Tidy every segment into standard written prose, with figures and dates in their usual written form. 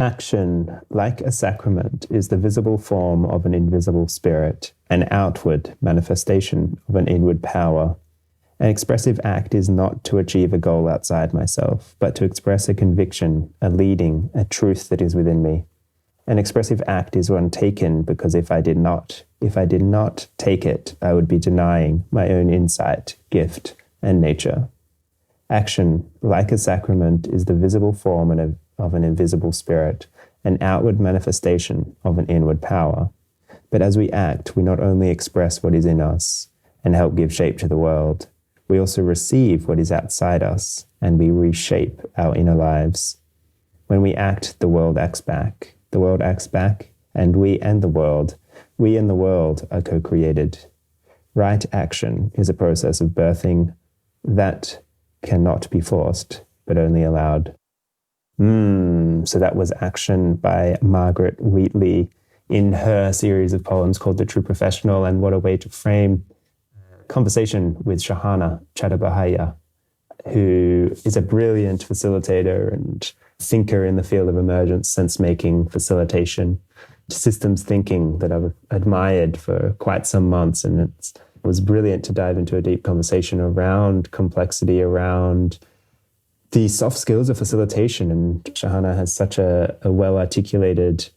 Action, like a sacrament, is the visible form of an invisible spirit, an outward manifestation of an inward power. An expressive act is not to achieve a goal outside myself, but to express a conviction, a leading, a truth that is within me. An expressive act is one taken because if I did not take it, I would be denying my own insight, gift, and nature. Action, like a sacrament, is the visible form of an invisible spirit, an outward manifestation of an inward power. But as we act, we not only express what is in us and help give shape to the world, we also receive what is outside us and we reshape our inner lives. When we act, the world acts back. The world acts back, and we and the world are co-created. Right action is a process of birthing that cannot be forced, but only allowed. So that was Action by Margaret Wheatley in her series of poems called The True Professional, and what a way to frame conversation with Sahana Chattopadhyay, who is a brilliant facilitator and thinker in the field of emergence, sense-making, facilitation, systems thinking that I've admired for quite some months. And it was brilliant to dive into a deep conversation around complexity, around the soft skills of facilitation. And Sahana has such a well-articulated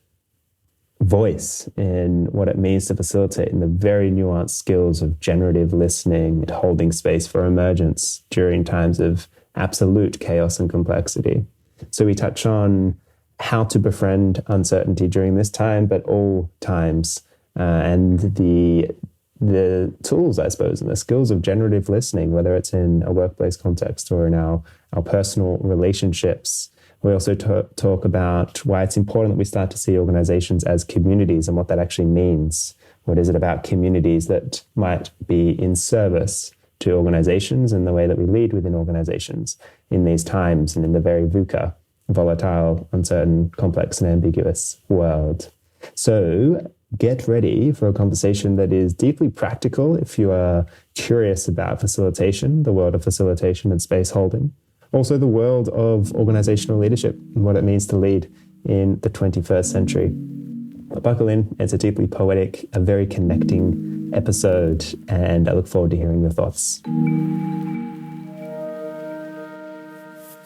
voice in what it means to facilitate, and the very nuanced skills of generative listening, holding space for emergence during times of absolute chaos and complexity. So we touch on how to befriend uncertainty during this time, but all times, and the tools, I suppose, and the skills of generative listening, whether it's in a workplace context or in our personal relationships. We also talk about why it's important that we start to see organizations as communities and what that actually means. What is it about communities that might be in service to organizations and the way that we lead within organizations in these times and in the very VUCA, volatile, uncertain, complex, and ambiguous world. So get ready for a conversation that is deeply practical if you are curious about facilitation, the world of facilitation and space holding. Also the world of organizational leadership and what it means to lead in the 21st century. But buckle in, it's a deeply poetic, a very connecting episode, and I look forward to hearing your thoughts.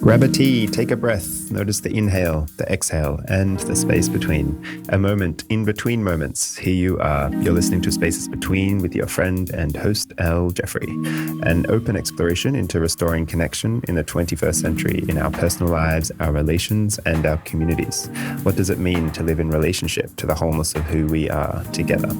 Grab a tea, take a breath, notice the inhale, the exhale, and the space between. A moment in between moments. Here you are. You're listening to Spaces Between with your friend and host, L. Jeffrey. An open exploration into restoring connection in the 21st century in our personal lives, our relations, and our communities. What does it mean to live in relationship to the wholeness of who we are together?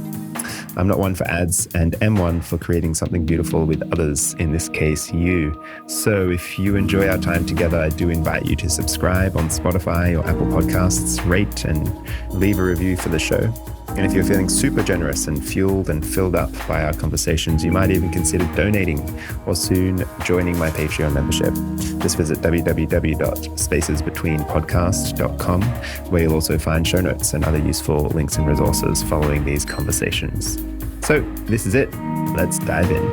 I'm not one for ads and am one for creating something beautiful with others, in this case, you. So if you enjoy our time together, I do invite you to subscribe on Spotify or Apple Podcasts, rate and leave a review for the show. And if you're feeling super generous and fueled and filled up by our conversations, you might even consider donating or soon joining my Patreon membership. Just visit www.spacesbetweenpodcast.com, where you'll also find show notes and other useful links and resources following these conversations. So this is it. Let's dive in.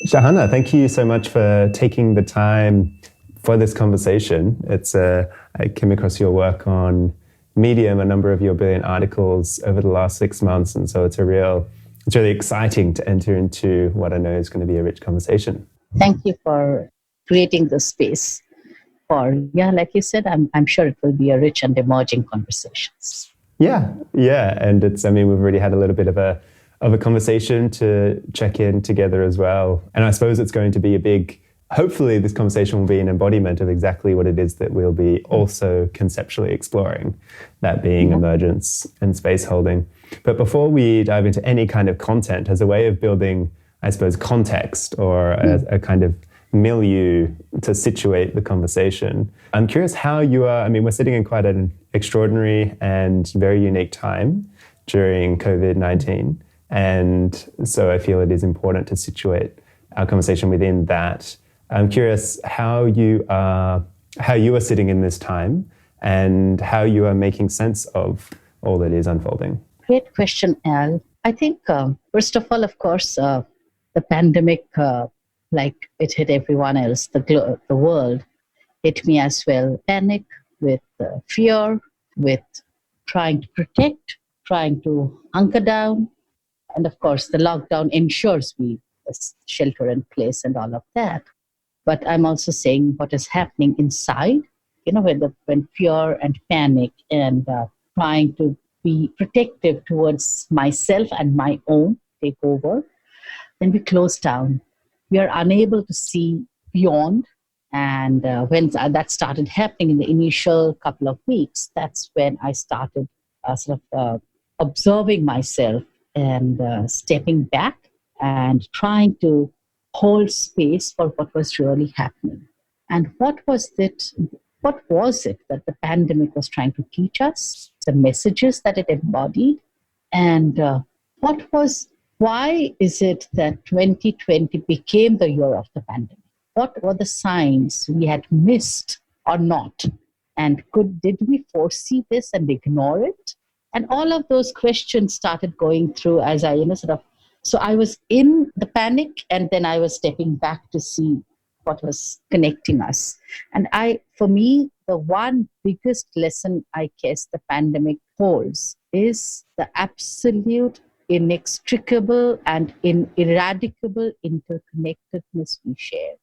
Sahana, thank you so much for taking the time for this conversation. I came across your work on Medium, a number of your brilliant articles over the last 6 months, and so it's really exciting to enter into what I know is going to be a rich conversation. Thank you for creating this space like you said, I'm sure it will be a rich and emerging conversations. Yeah, and we've already had a little bit of a conversation to check in together as well, and I suppose it's going to be hopefully this conversation will be an embodiment of exactly what it is that we'll be also conceptually exploring, that being emergence and space holding. But before we dive into any kind of content, as a way of building, I suppose, context or a kind of milieu to situate the conversation, I'm curious how you are. We're sitting in quite an extraordinary and very unique time during COVID-19. And so I feel it is important to situate our conversation within that. I'm curious how you are sitting in this time and how you are making sense of all that is unfolding. Great question, Al. I think, first of all, of course, the pandemic like it hit everyone else, the world hit me as well. Panic with fear, with trying to protect, trying to hunker down. And of course, the lockdown ensures we shelter in place and all of that. But I'm also saying what is happening inside, when fear and panic and trying to be protective towards myself and my own take over, then we close down. We are unable to see beyond. And when that started happening in the initial couple of weeks, that's when I started observing myself and stepping back and trying to hold space for what was really happening. And what was it? What was it that the pandemic was trying to teach us? The messages that it embodied, and why is it that 2020 became the year of the pandemic? What were the signs we had missed or not? And did we foresee this and ignore it? And all of those questions started going through as I, so I was in the panic and then I was stepping back to see what was connecting us. And for me, the one biggest lesson I guess the pandemic holds is the absolute inextricable and ineradicable interconnectedness we share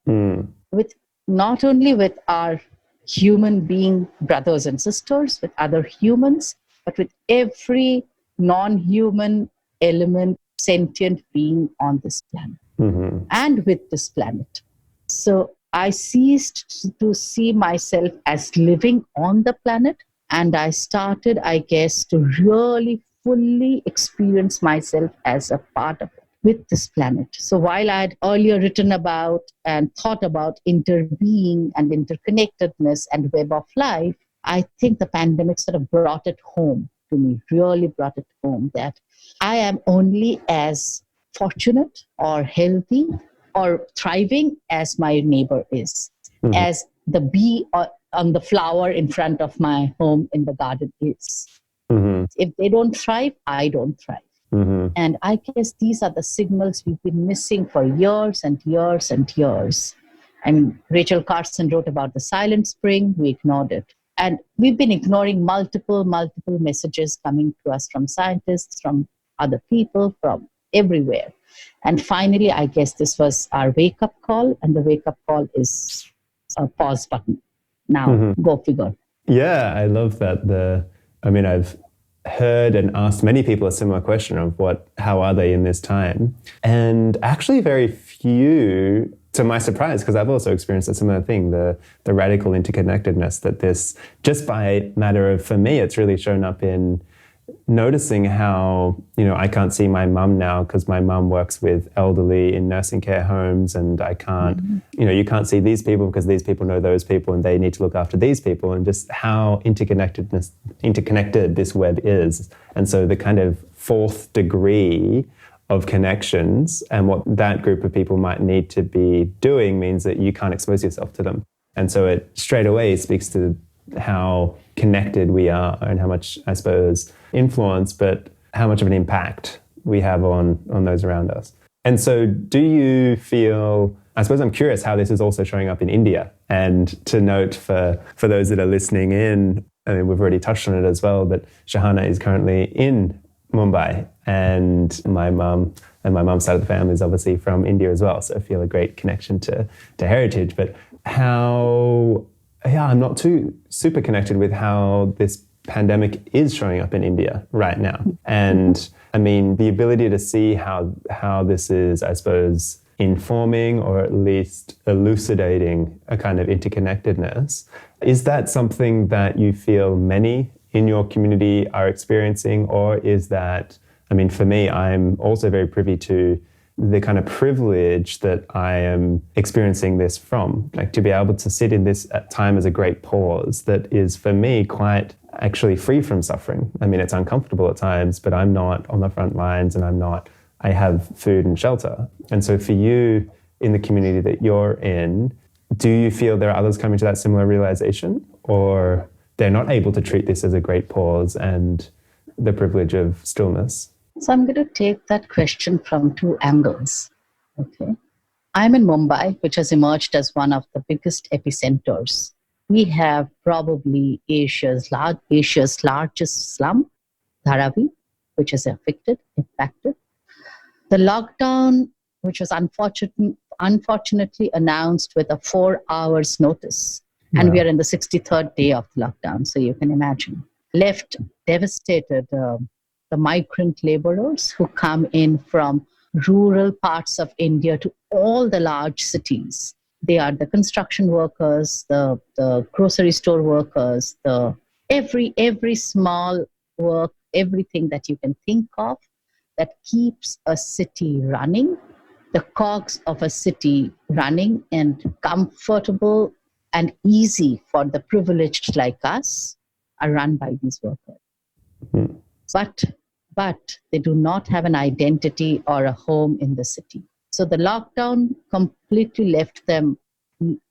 with not only with our human being brothers and sisters, with other humans, but with every non-human element, sentient being on this planet and with this planet. So I ceased to see myself as living on the planet, and I started, I guess, to really fully experience myself as a part of it with this planet. So while I had earlier written about and thought about interbeing and interconnectedness and web of life, I think the pandemic sort of brought it home to me, really brought it home that I am only as fortunate or healthy or thriving as my neighbor is, as the bee on the flower in front of my home in the garden is. If they don't thrive, I don't thrive. And I guess these are the signals we've been missing for years and years and years. I mean, Rachel Carson wrote about the silent spring. We ignored it. And we've been ignoring multiple messages coming to us from scientists, from other people, from everywhere. And finally, I guess this was our wake-up call. And the wake-up call is a pause button. Now, go figure. Yeah, I love that. I've heard and asked many people a similar question of how are they in this time? And actually very few, to my surprise, because I've also experienced a similar thing, the radical interconnectedness that this, just by matter of, for me, it's really shown up in noticing how, I can't see my mum now because my mum works with elderly in nursing care homes, and I can't, you can't see these people because these people know those people and they need to look after these people, and just how interconnected this web is. And so the kind of fourth degree of connections and what that group of people might need to be doing means that you can't expose yourself to them. And so it straight away speaks to how connected we are and how much, I suppose, influence, but how much of an impact we have on those around us. And so do you feel, I suppose I'm curious how this is also showing up in India, and to note for those that are listening in, I mean, we've already touched on it as well, but Sahana is currently in Mumbai, and my mum's side of the family is obviously from India as well. So I feel a great connection to heritage, but I'm not too super connected with how this pandemic is showing up in India right now. And I mean, the ability to see how this is, I suppose, informing or at least elucidating a kind of interconnectedness. Is that something that you feel many in your community are experiencing? Or is that, I mean, for me, I'm also very privy to the kind of privilege that I am experiencing this from, like to be able to sit in this time as a great pause that is for me quite actually free from suffering. I mean, it's uncomfortable at times, but I'm not on the front lines, and I have food and shelter. And so for you in the community that you're in, do you feel there are others coming to that similar realization, or they're not able to treat this as a great pause and the privilege of stillness? So I'm going to take that question from two angles. Okay. I'm in Mumbai, which has emerged as one of the biggest epicenters. We have probably Asia's largest slum, Dharavi, which is impacted. The lockdown, which was unfortunately announced with a 4 hours notice, and we are in the 63rd day of lockdown, so you can imagine, left devastated the migrant laborers who come in from rural parts of India to all the large cities. They are the construction workers, the grocery store workers, the every small work, everything that you can think of that keeps a city running, the cogs of a city running and comfortable and easy for the privileged like us are run by these workers. Mm. But they do not have an identity or a home in the city. So the lockdown completely left them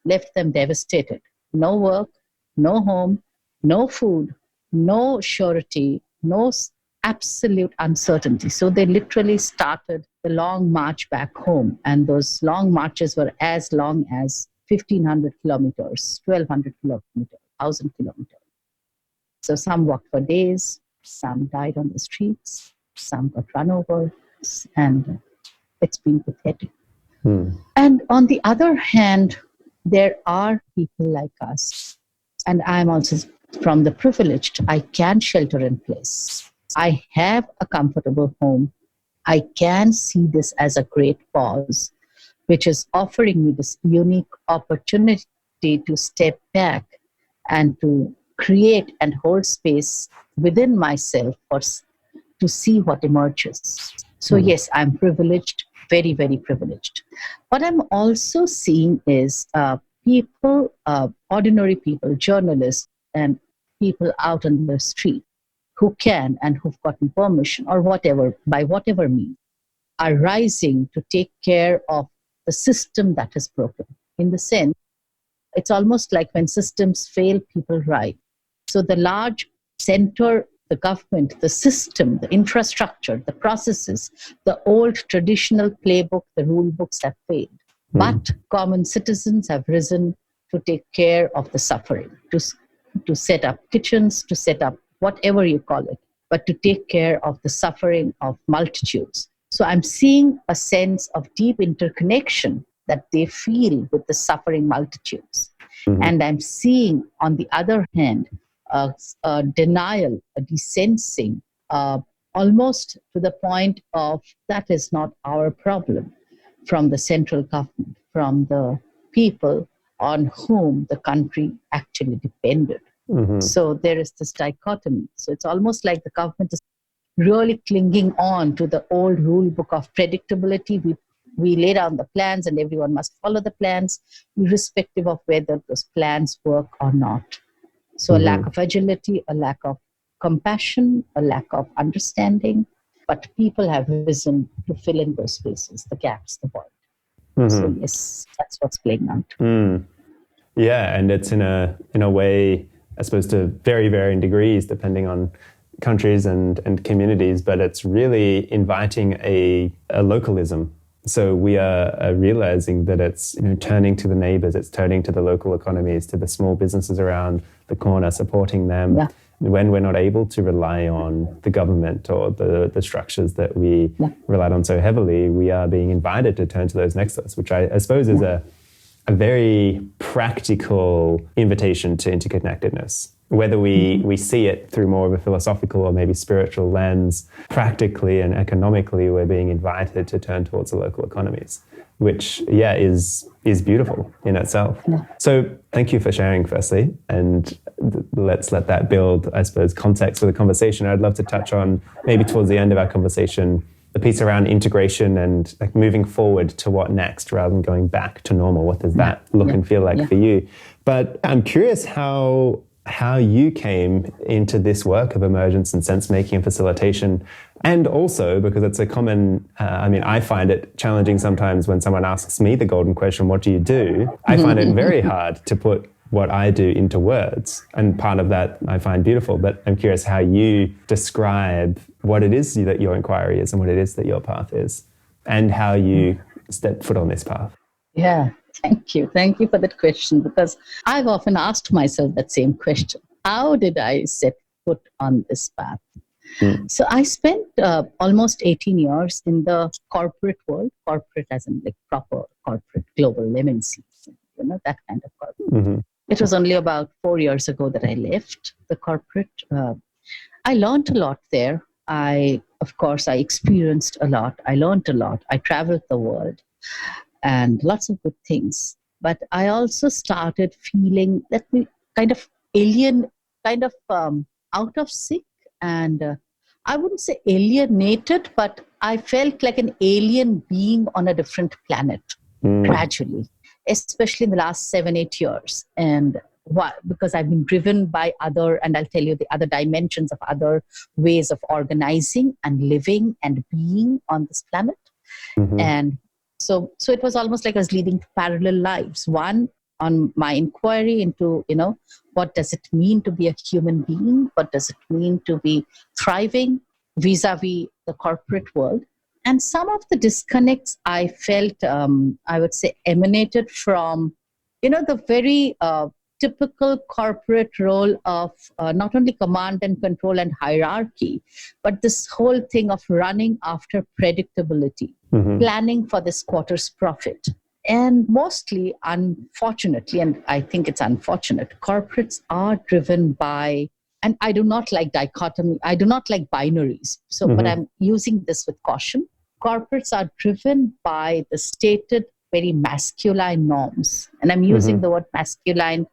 devastated. No work, no home, no food, no surety, no absolute uncertainty. So they literally started the long march back home. And those long marches were as long as 1,500 kilometers, 1,200 kilometers, 1,000 kilometers. So some walked for days, some died on the streets, some got run over, and it's been pathetic. And on the other hand, there are people like us, and I'm also from the privileged. I can shelter in place. I have a comfortable home. I can see this as a great pause, which is offering me this unique opportunity to step back and to create and hold space within myself to see what emerges. So yes, I'm privileged, very, very privileged. What I'm also seeing is people, ordinary people, journalists, and people out on the street who can and who've gotten permission or whatever, by whatever means, are rising to take care of the system that is broken. In the sense, it's almost like when systems fail, people rise. So the large center, the government, the system, the infrastructure, the processes, the old traditional playbook, the rule books have failed. But common citizens have risen to take care of the suffering, to set up kitchens, to set up whatever you call it, but to take care of the suffering of multitudes. So I'm seeing a sense of deep interconnection that they feel with the suffering multitudes. And I'm seeing, on the other hand, a denial, a desensing, almost to the point of that is not our problem, from the central government, from the people on whom the country actually depended. So there is this dichotomy. So it's almost like the government is really clinging on to the old rule book of predictability. We lay down the plans and everyone must follow the plans, irrespective of whether those plans work or not. So a lack of agility, a lack of compassion, a lack of understanding, but people have risen to fill in those spaces, the gaps, the void. So yes, that's what's playing out. Yeah, and it's in a way, I suppose, to very varying degrees, depending on countries and communities, but it's really inviting a localism. So we are realizing that it's turning to the neighbors, it's turning to the local economies, to the small businesses around the corner, supporting them. Yeah. When we're not able to rely on the government or the structures that we relied on so heavily, we are being invited to turn to those next to us, which I suppose is a very practical invitation to interconnectedness. Whether we see it through more of a philosophical or maybe spiritual lens, practically and economically, we're being invited to turn towards the local economies, which, is beautiful in itself. Yeah. So thank you for sharing, firstly, and let's let that build, I suppose, context for the conversation. I'd love to touch on, maybe towards the end of our conversation, the piece around integration and like moving forward to what next rather than going back to normal. What does that look and feel like for you? But I'm curious how you came into this work of emergence and sense making and facilitation. And also because it's a common, I find it challenging sometimes when someone asks me the golden question, what do you do? I find it very hard to put what I do into words. And part of that I find beautiful, but I'm curious how you describe what it is that your inquiry is and what it is that your path is and how you step foot on this path. Yeah, thank you. Thank you for that question, because I've often asked myself that same question. How did I set foot on this path? Mm. So I spent almost 18 years in the corporate world, corporate as in like proper corporate global MNCs, that kind of corporate. Mm-hmm. It was only about 4 years ago that I left the corporate. I learned a lot there. Of course, I experienced a lot. I learned a lot. I traveled the world and lots of good things. But I also started feeling that we kind of alien, kind of out of sync, and I wouldn't say alienated, but I felt like an alien being on a different planet gradually, especially in the last 7, 8 years. And why? Because I've been driven by other, and I'll tell you the other dimensions of other ways of organizing and living and being on this planet. Mm-hmm. And so it was almost like I was leading parallel lives. One, on my inquiry into, what does it mean to be a human being? What does it mean to be thriving vis-a-vis the corporate world? And some of the disconnects I felt, I would say, emanated from, the very typical corporate role of not only command and control and hierarchy, but this whole thing of running after predictability, planning for this quarter's profit. And mostly, unfortunately, and I think it's unfortunate, corporates are driven by, and I do not like dichotomy, I do not like binaries. So, but I'm using this with caution. Corporates are driven by the stated very masculine norms. And I'm using the word masculine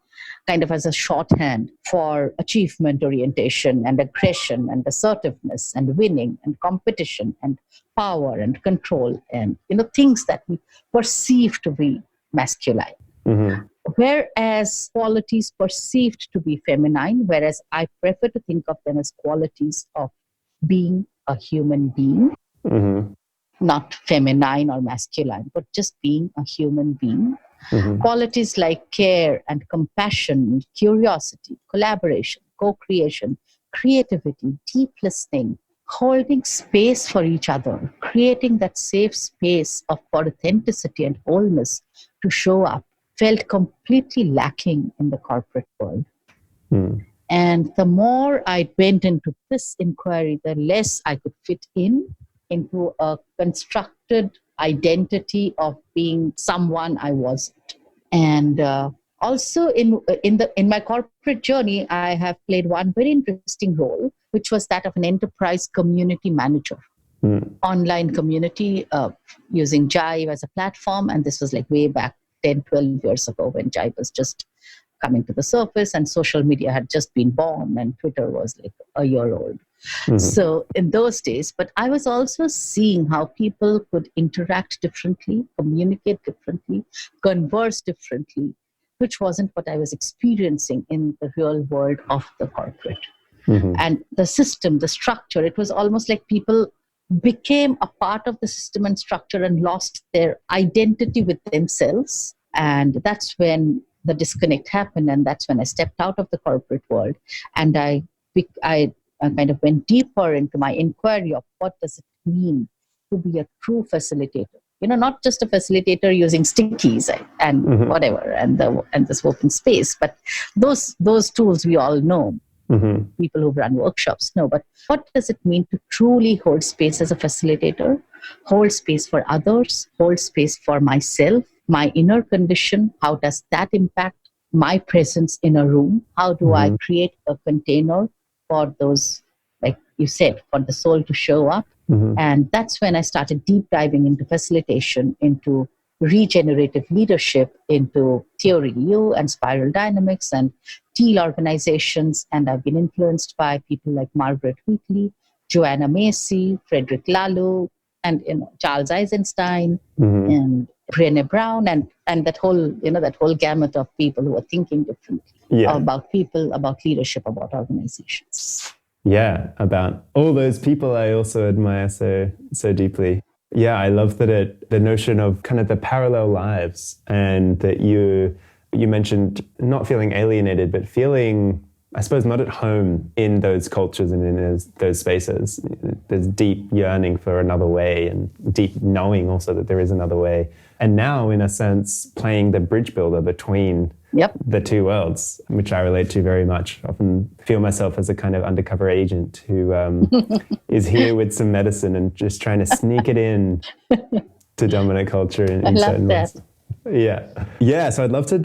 kind of as a shorthand for achievement orientation and aggression and assertiveness and winning and competition and power and control and things that we perceive to be masculine. Whereas qualities perceived to be feminine, whereas I prefer to think of them as qualities of being a human being, not feminine or masculine, but just being a human being. Qualities like care and compassion, curiosity, collaboration, co-creation, creativity, deep listening, holding space for each other, creating that safe space for authenticity and wholeness to show up, felt completely lacking in the corporate world. And the more I went into this inquiry, the less I could fit into a constructed identity of being someone I wasn't. And also in my corporate journey, I have played one very interesting role, which was that of an enterprise community manager. Online community using Jive as a platform. And this was like way back 10, 12 years ago when Jive was just coming to the surface and social media had just been born and Twitter was like a year old. So in those days, but I was also seeing how people could interact differently, communicate differently, converse differently, which wasn't what I was experiencing in the real world of the corporate. And the system, the structure, it was almost like people became a part of the system and structure and lost their identity with themselves. And that's when the disconnect happened. And that's when I stepped out of the corporate world. And I kind of went deeper into my inquiry of what does it mean to be a true facilitator. Not just a facilitator using stickies and whatever, and this open space, but those tools we all know. People who run workshops know, but what does it mean to truly hold space as a facilitator, hold space for others, hold space for myself, my inner condition? How does that impact my presence in a room? How do I create a container for those, like you said, for the soul to show up? And that's when I started deep diving into facilitation, into regenerative leadership, into theory U and spiral dynamics and teal organizations. And I've been influenced by people like Margaret Wheatley, Joanna Macy, Frederick Laloux, and Charles Eisenstein and Brené Brown, and that whole gamut of people who are thinking differently about people, about leadership, about organizations. Yeah, about all those people I also admire so deeply. Yeah, I love that the notion of kind of the parallel lives, and that you mentioned not feeling alienated, but feeling, I suppose, not at home in those cultures and in those spaces. There's deep yearning for another way and deep knowing also that there is another way. And now, in a sense, playing the bridge builder between the two worlds, which I relate to very much. Often feel myself as a kind of undercover agent who is here with some medicine and just trying to sneak it in to dominant culture in certain ways. Yeah. So I'd love to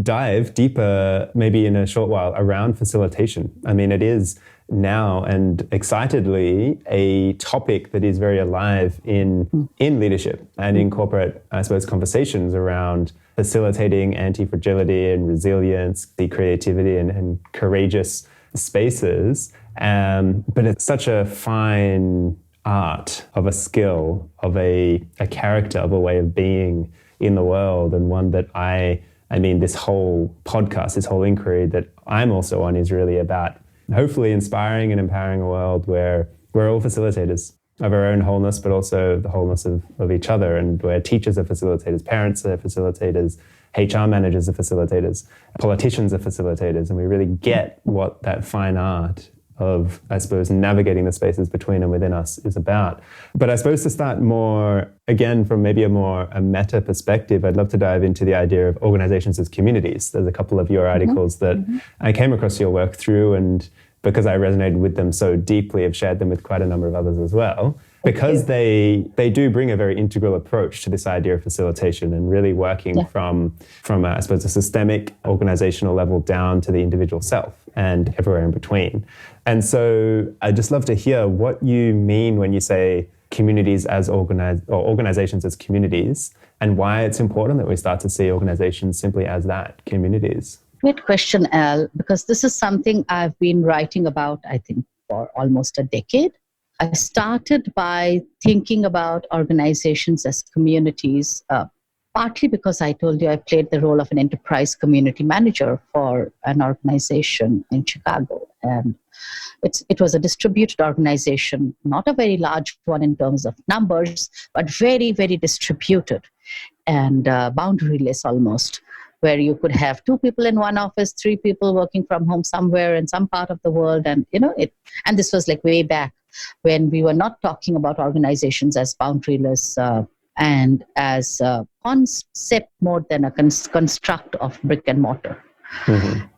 dive deeper, maybe in a short while, around facilitation. I mean, it is now and excitedly a topic that is very alive in leadership and in corporate, I suppose, conversations around facilitating anti-fragility and resilience, the creativity and courageous spaces. But it's such a fine art of a skill, of a character, of a way of being in the world, and one that I mean, this whole podcast, this whole inquiry that I'm also on is really about hopefully inspiring and empowering a world where we're all facilitators of our own wholeness, but also the wholeness of each other, and where teachers are facilitators, parents are facilitators, HR managers are facilitators, politicians are facilitators, and we really get what that fine art of, I suppose, navigating the spaces between and within us is about. But I suppose to start more, again, from maybe a meta perspective, I'd love to dive into the idea of organizations as communities. There's a couple of your articles that I came across your work through, and because I resonated with them so deeply, I've shared them with quite a number of others as well, because they do bring a very integral approach to this idea of facilitation and really working from I suppose, a systemic organizational level down to the individual self and everywhere in between. And so I'd just love to hear what you mean when you say communities as organizations as communities, and why it's important that we start to see organizations simply as that, communities. Great question, Al, because this is something I've been writing about, I think, for almost a decade. I started by thinking about organizations as communities, partly because I told you I played the role of an enterprise community manager for an organization in Chicago. And it was a distributed organization, not a very large one in terms of numbers, but very, very distributed and boundaryless almost, where you could have 2 people in one office, 3 people working from home somewhere in some part of the world. And, and this was like way back when we were not talking about organizations as boundaryless and as a concept more than a construct of brick and mortar.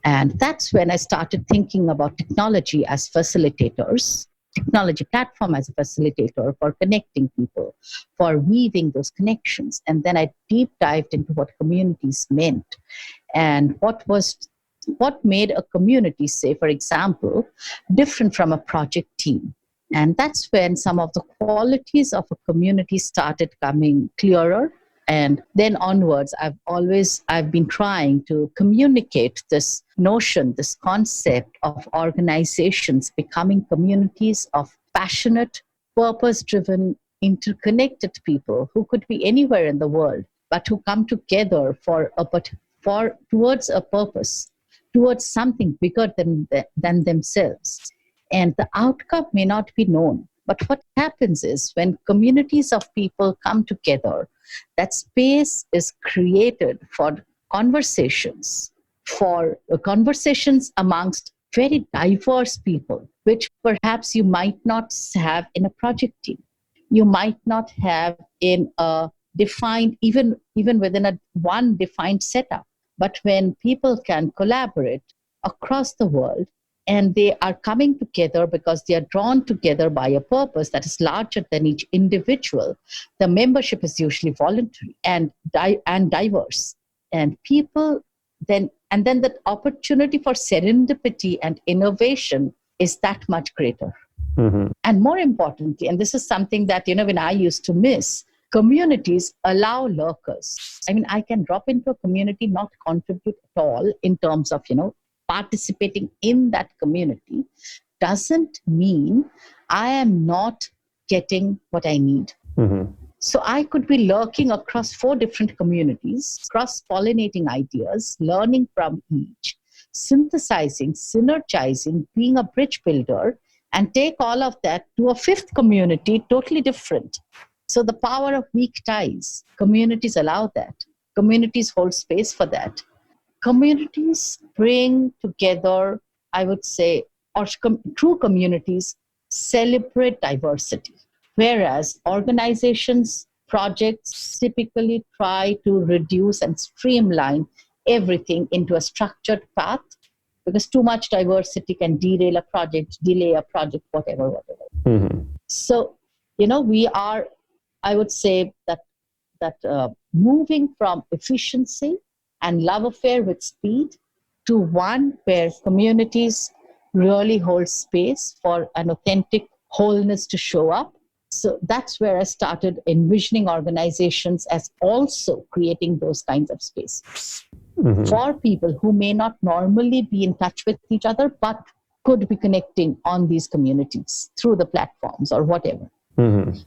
And that's when I started thinking about technology as facilitators, technology platform as a facilitator for connecting people, for weaving those connections. And then I deep dived into what communities meant and what made a community, say, for example, different from a project team. And that's when some of the qualities of a community started coming clearer. And then onwards, I've been trying to communicate this notion, this concept of organizations becoming communities of passionate, purpose-driven, interconnected people who could be anywhere in the world, but who come together towards a purpose, towards something bigger than themselves. And the outcome may not be known. But what happens is when communities of people come together, that space is created for conversations amongst very diverse people, which perhaps you might not have in a project team. You might not have in a defined, even within one defined setup. But when people can collaborate across the world, and they are coming together because they are drawn together by a purpose that is larger than each individual. The membership is usually voluntary and diverse. And people then the opportunity for serendipity and innovation is that much greater. And more importantly, and this is something that, when I used to miss, communities allow lurkers. I mean, I can drop into a community, not contribute at all in terms of, participating in that community doesn't mean I am not getting what I need. So I could be lurking across 4 different communities, cross-pollinating ideas, learning from each, synthesizing, synergizing, being a bridge builder, and take all of that to a 5th community, totally different. So the power of weak ties, communities allow that. Communities hold space for that. Communities bring together, I would say, or true communities celebrate diversity, whereas organizations projects typically try to reduce and streamline everything into a structured path, because too much diversity can derail a project, delay a project, whatever. So, we are, I would say that moving from efficiency and love affair with speed to one where communities really hold space for an authentic wholeness to show up. So that's where I started envisioning organizations as also creating those kinds of spaces for people who may not normally be in touch with each other, but could be connecting on these communities through the platforms or whatever.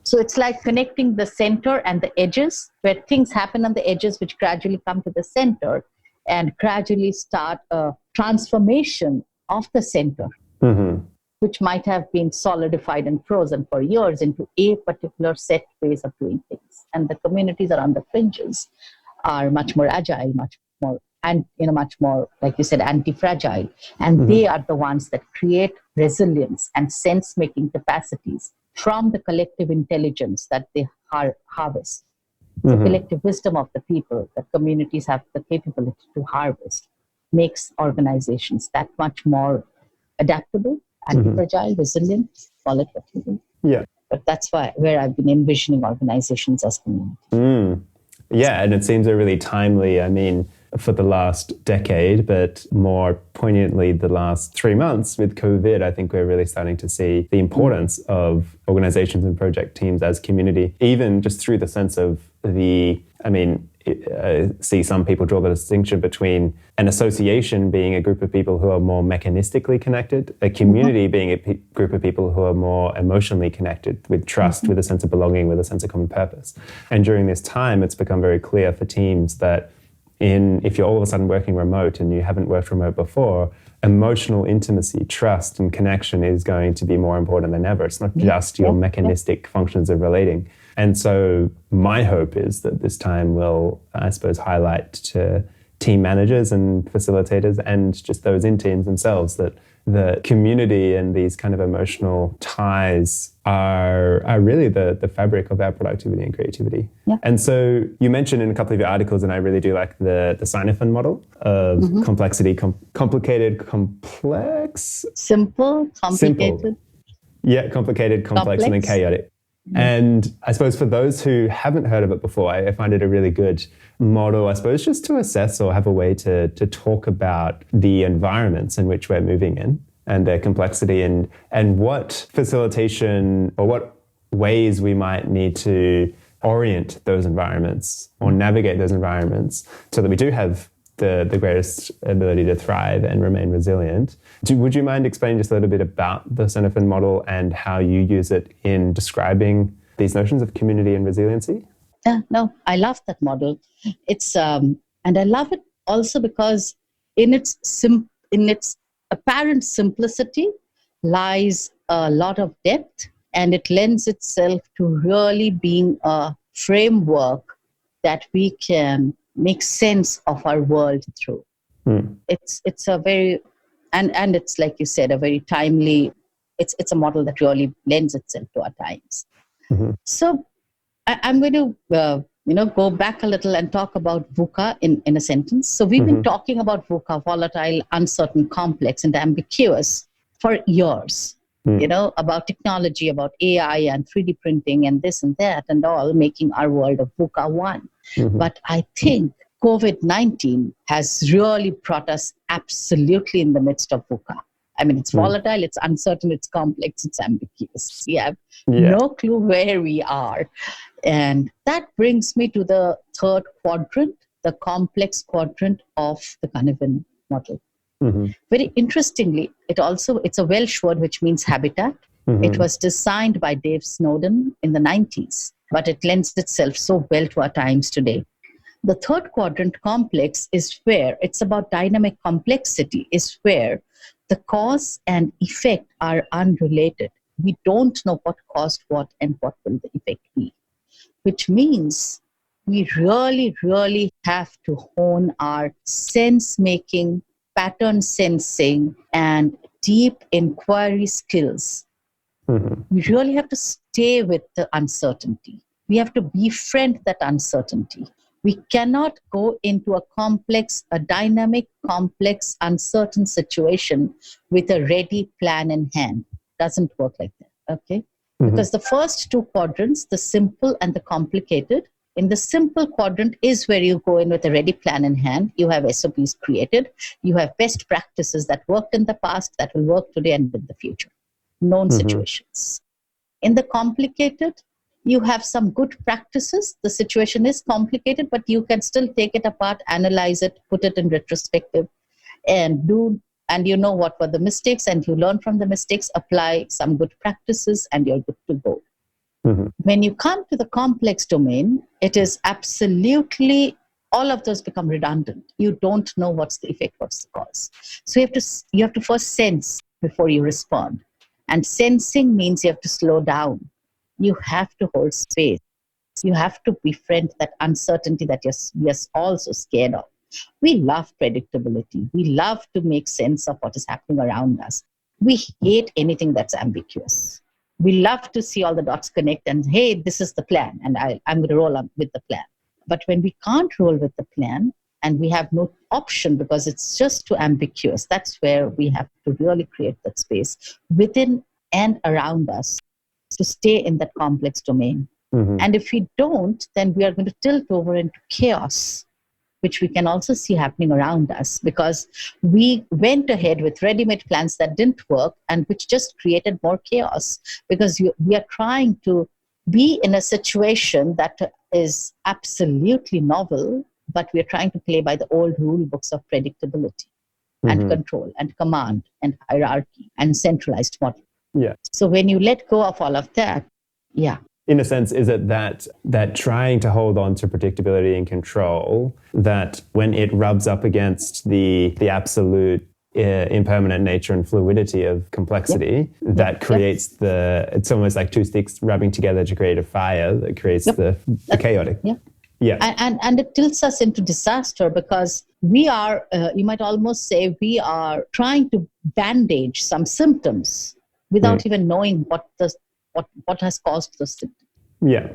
So it's like connecting the center and the edges, where things happen on the edges, which gradually come to the center and gradually start a transformation of the center, which might have been solidified and frozen for years into a particular set ways of doing things. And the communities around the fringes are much more agile, much more, and much more, like you said, anti-fragile. And they are the ones that create resilience and sense-making capacities from the collective intelligence that they harvest. The collective wisdom of the people that communities have the capability to harvest makes organizations that much more adaptable, anti-fragile, resilient, call it what you will. Yeah. But that's where I've been envisioning organizations as communities. Yeah, and it seems really timely. I mean, for the last decade, but more poignantly the last 3 months with COVID, I think we're really starting to see the importance of organizations and project teams as community, even just through the sense of I see some people draw the distinction between an association being a group of people who are more mechanistically connected, a community being a group of people who are more emotionally connected, with trust, with a sense of belonging, with a sense of common purpose. And during this time, it's become very clear for teams that if you're all of a sudden working remote and you haven't worked remote before, emotional intimacy, trust, and connection is going to be more important than ever. It's not just your mechanistic functions of relating. And so my hope is that this time will, I suppose, highlight to team managers and facilitators and just those in teams themselves that the community and these kind of emotional ties are really the fabric of our productivity and creativity. Yeah. And so you mentioned in a couple of your articles, and I really do like the Sahana model of complexity, complicated, complex. Simple, complicated. Simple. Yeah, complicated, complex, and then chaotic. And I suppose for those who haven't heard of it before, I find it a really good model, I suppose, just to assess or have a way to talk about the environments in which we're moving in and their complexity and what facilitation or what ways we might need to orient those environments or navigate those environments so that we do have the greatest ability to thrive and remain resilient. Would you mind explaining just a little bit about the Sahana model and how you use it in describing these notions of community and resiliency? Yeah, no, I love that model. It's and I love it also because in its apparent simplicity lies a lot of depth, and it lends itself to really being a framework that we can make sense of our world through. It's a very and it's, like you said, a very timely. It's a model that really lends itself to our times. So I'm going to go back a little and talk about VUCA in a sentence. So we've been talking about VUCA, volatile, uncertain, complex, and ambiguous, for years. About technology, about AI and 3D printing and this and that and all, making our world of VUCA one. But I think COVID-19 has really brought us absolutely in the midst of VUCA. I mean, it's volatile, it's uncertain, it's complex, it's ambiguous. We have no clue where we are. And that brings me to the third quadrant, the complex quadrant of the Canavan model. Very interestingly, it's a Welsh word which means habitat. It was designed by Dave Snowden in the 90s, but it lends itself so well to our times today. The third quadrant, complex, is where it's about dynamic complexity, is where the cause and effect are unrelated. We don't know what caused what and what will the effect be, which means we really, really have to hone our sense-making, pattern sensing, and deep inquiry skills. We really have to stay with the uncertainty. we have to befriend that uncertainty. We cannot go into a dynamic, complex, uncertain situation with a ready plan in hand. Doesn't work like that, okay? Because the first two quadrants, the simple and the complicated, in the simple quadrant is where you go in with a ready plan in hand. You have SOPs created. You have best practices that worked in the past, that will work today and in the future. Known situations. In the complicated, you have some good practices. The situation is complicated, but you can still take it apart, analyze it, put it in retrospective, and you know what were the mistakes, and you learn from the mistakes, apply some good practices, and you're good to go. When you come to the complex domain, it is absolutely, all of those become redundant. You don't know what's the effect, what's the cause. So you have to first sense before you respond. And sensing means you have to slow down. You have to hold space. You have to befriend that uncertainty that we are all so scared of. We love predictability. We love to make sense of what is happening around us. We hate anything that's ambiguous. We love to see all the dots connect and, hey, this is the plan, and I'm going to roll up with the plan. But when we can't roll with the plan and we have no option because it's just too ambiguous, that's where we have to really create that space within and around us to stay in that complex domain. And if we don't, then we are going to tilt over into chaos, which we can also see happening around us, because we went ahead with ready-made plans that didn't work and which just created more chaos, because we are trying to be in a situation that is absolutely novel, but we are trying to play by the old rule books of predictability and control and command and hierarchy and centralized model. Yeah. So when you let go of all of that, in a sense, is it that trying to hold on to predictability and control, that when it rubs up against the absolute impermanent nature and fluidity of complexity, that creates it's almost like two sticks rubbing together to create a fire that creates the chaotic. And it tilts us into disaster, because we are, you might almost say, we are trying to bandage some symptoms without even knowing what has caused the symptom.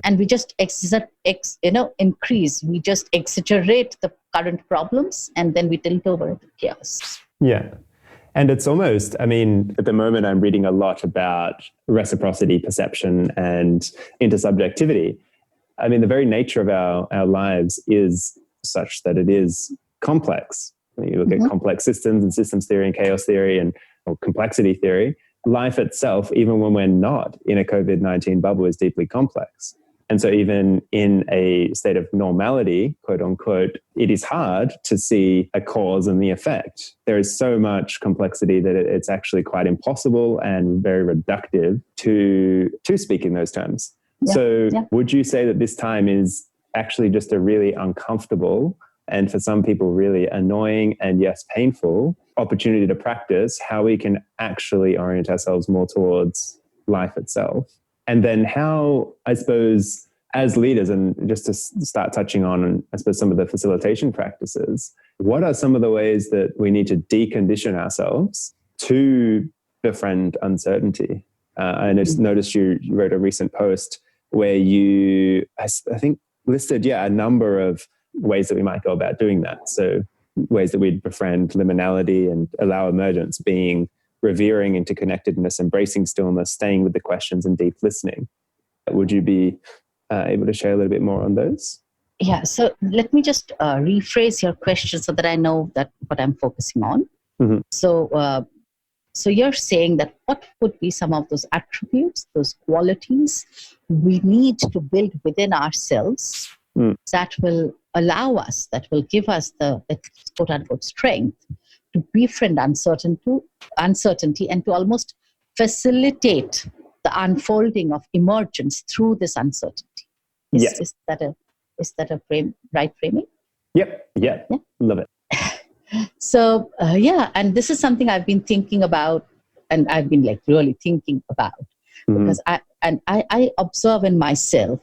And we just increase. We just exaggerate the current problems, and then we tilt over into chaos. And it's almost, I mean, at the moment I'm reading a lot about reciprocity, perception, and intersubjectivity. I mean, the very nature of our lives is such that it is complex. When you look at complex systems and systems theory and chaos theory or complexity theory, life itself, even when we're not in a COVID-19 bubble, is deeply complex. And so even in a state of normality, quote unquote, it is hard to see a cause and the effect. There is so much complexity that it's actually quite impossible and very reductive to speak in those terms. Would you say that this time is actually just a really uncomfortable and for some people really annoying and yes, painful opportunity to practice how we can actually orient ourselves more towards life itself? And then how, I suppose, as leaders, and just to start touching on, I suppose, some of the facilitation practices, what are some of the ways that we need to decondition ourselves to befriend uncertainty? I noticed you wrote a recent post where you, I think, listed, a number of ways that we might go about doing that. So ways that we'd befriend liminality and allow emergence, being revering interconnectedness, embracing stillness, staying with the questions, and deep listening. Would you be able to share a little bit more on those? Yeah, so let me just rephrase your question so that I know that what I'm focusing on. So you're saying that what would be some of those attributes, those qualities we need to build within ourselves that will allow us, that will give us the quote unquote strength to befriend uncertainty and to almost facilitate the unfolding of emergence through this uncertainty. Is that a right framing? Yep. Yeah. Love it. So, and this is something I've been thinking about, and I've been really thinking about, because I observe in myself.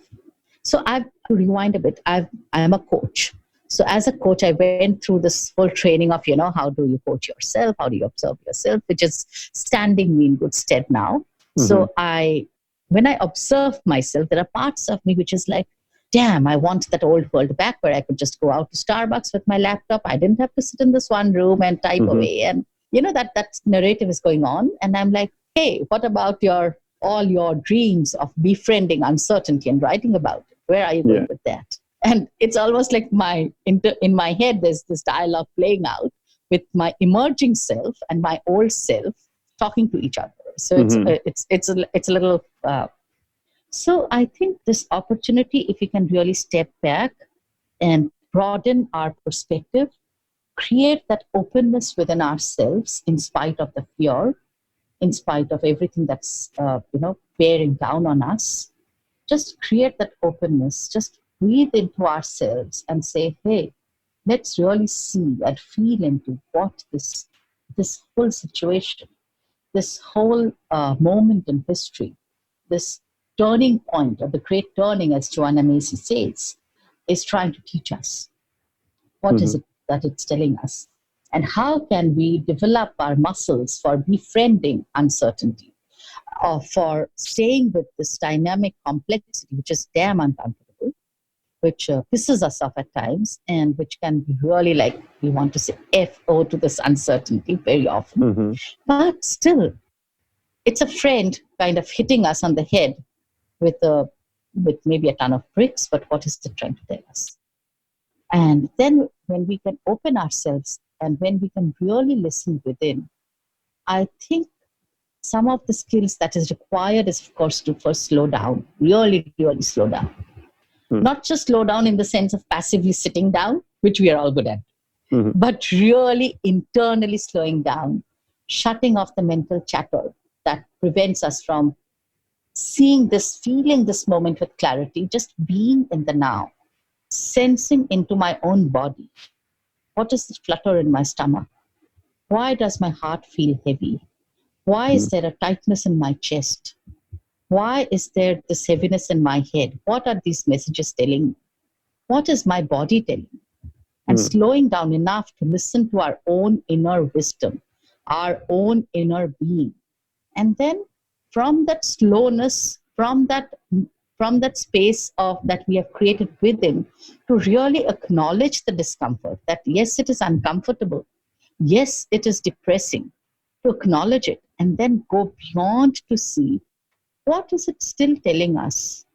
So I have to rewind a bit. I am a coach. So as a coach, I went through this whole training of, how do you coach yourself? How do you observe yourself? Which is standing me in good stead now. So I when I observe myself, there are parts of me which is like, damn, I want that old world back where I could just go out to Starbucks with my laptop. I didn't have to sit in this one room and type away. And that narrative is going on. And I'm like, hey, what about all your dreams of befriending uncertainty and writing about it? Where are you going with that? And it's almost like in my head, there's this dialogue playing out with my emerging self and my old self talking to each other. So it's a little. So I think this opportunity, if we can really step back and broaden our perspective, create that openness within ourselves in spite of the fear, in spite of everything that's bearing down on us, just create that openness, just breathe into ourselves and say, hey, let's really see and feel into what this whole situation, this whole moment in history, this turning point, or the great turning, as Joanna Macy says, is trying to teach us. What is it that it's telling us? And how can we develop our muscles for befriending uncertainty, or for staying with this dynamic complexity, which is damn uncomfortable, which pisses us off at times, and which can be really like, we want to say F-O to this uncertainty very often. But still, it's a friend kind of hitting us on the head with maybe a ton of bricks, but what is it trying to tell us? And then when we can open ourselves and when we can really listen within, I think some of the skills that is required is, of course, to first slow down, really, really slow down. Not just slow down in the sense of passively sitting down, which we are all good at, but really internally slowing down, shutting off the mental chatter that prevents us from seeing this, feeling this moment with clarity, just being in the now, sensing into my own body. What is the flutter in my stomach? Why does my heart feel heavy? Why is there a tightness in my chest? Why is there this heaviness in my head? What are these messages telling me? What is my body telling me? And slowing down enough to listen to our own inner wisdom, our own inner being. And then from that slowness, from that space of that we have created within, to really acknowledge the discomfort, that yes, it is uncomfortable. Yes, it is depressing. To acknowledge it and then go beyond to see what is it still telling us.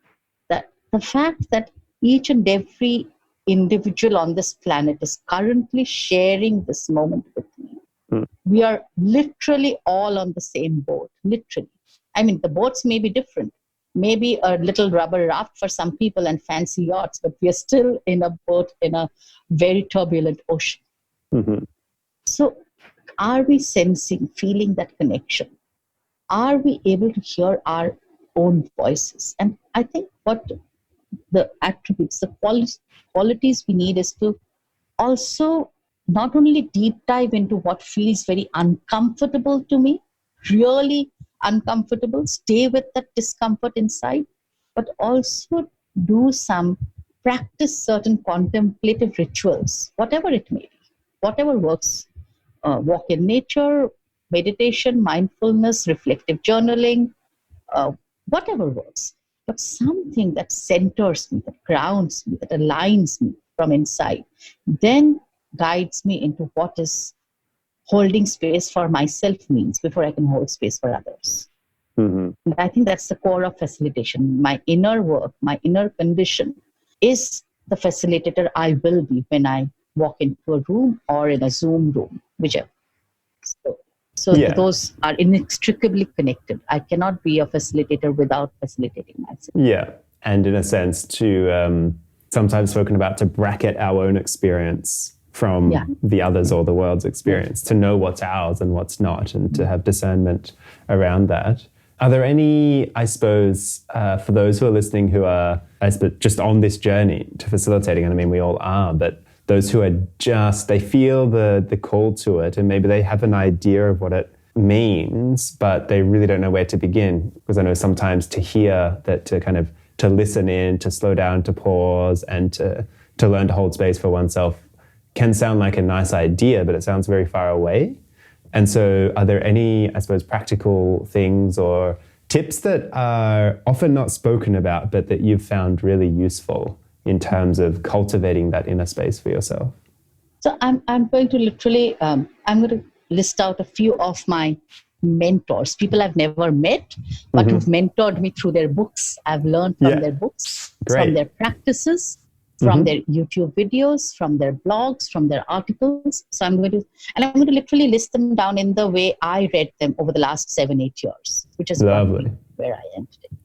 That the fact that each and every individual on this planet is currently sharing this moment with me. We are literally all on the same boat, literally. I mean, the boats may be different. Maybe a little rubber raft for some people and fancy yachts, but we are still in a boat in a very turbulent ocean. So are we sensing, feeling that connection? Are we able to hear our own voices? And I think what the attributes, the qualities we need is to also not only deep dive into what feels very uncomfortable to me, really uncomfortable, stay with that discomfort inside, but also practice certain contemplative rituals, whatever it may be, whatever works. Walk in nature, meditation, mindfulness, reflective journaling, whatever works. But something that centers me, that grounds me, that aligns me from inside, then guides me into what is holding space for myself means before I can hold space for others. And I think that's the core of facilitation. My inner work, my inner condition is the facilitator I will be when I walk into a room or in a Zoom room, whichever. So those are inextricably connected. I cannot be a facilitator without facilitating myself. Yeah. And in a sense to sometimes spoken about, to bracket our own experience from the others or the world's experience, to know what's ours and what's not, and to have discernment around that. Are there any, I suppose, for those who are listening who are, I suppose, just on this journey to facilitating, and I mean, we all are, but those who are just, they feel the call to it, and maybe they have an idea of what it means, but they really don't know where to begin. Because I know sometimes to hear that, to listen in, to slow down, to pause, and to learn to hold space for oneself can sound like a nice idea, but it sounds very far away. And so are there any, I suppose, practical things or tips that are often not spoken about, but that you've found really useful in terms of cultivating that inner space for yourself? So I'm going to literally, I'm going to list out a few of my mentors, people I've never met, but who've mentored me through their books. I've learned from their books, from their practices, from their YouTube videos, from their blogs, from their articles. So I'm going to literally list them down in the way I read them over the last 7-8 years, which is Lovely. where I am today.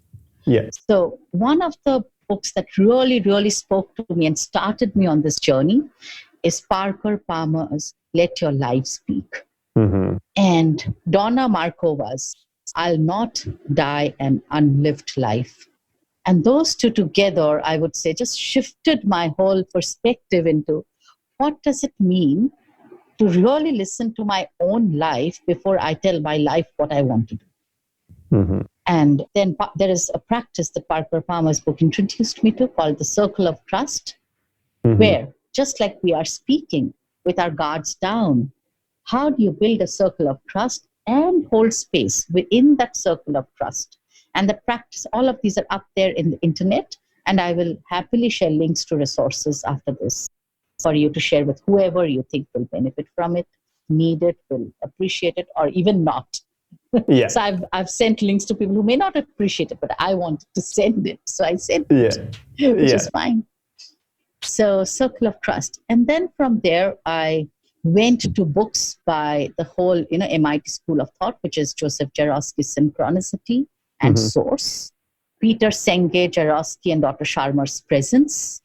Yeah. So one of the books that really, really spoke to me and started me on this journey is Parker Palmer's Let Your Life Speak. And Donna Markova's I'll Not Die an Unlived Life. And those two together, I would say, just shifted my whole perspective into what does it mean to really listen to my own life before I tell my life what I want to do. And then there is a practice that Parker Palmer's book introduced me to called the Circle of Trust, where just like we are speaking with our guards down, how do you build a circle of trust and hold space within that circle of trust? And the practice, all of these are up there in the internet, and I will happily share links to resources after this for you to share with whoever you think will benefit from it, need it, will appreciate it, or even not. Yeah. So I've sent links to people who may not appreciate it, but I wanted to send it. So I sent it, which is fine. So Circle of Trust. And then from there, I went to books by the whole, MIT School of Thought, which is Joseph Jarosky's Synchronicity and Source, Peter Senge, Jarosky, and Otto Scharmer's Presence.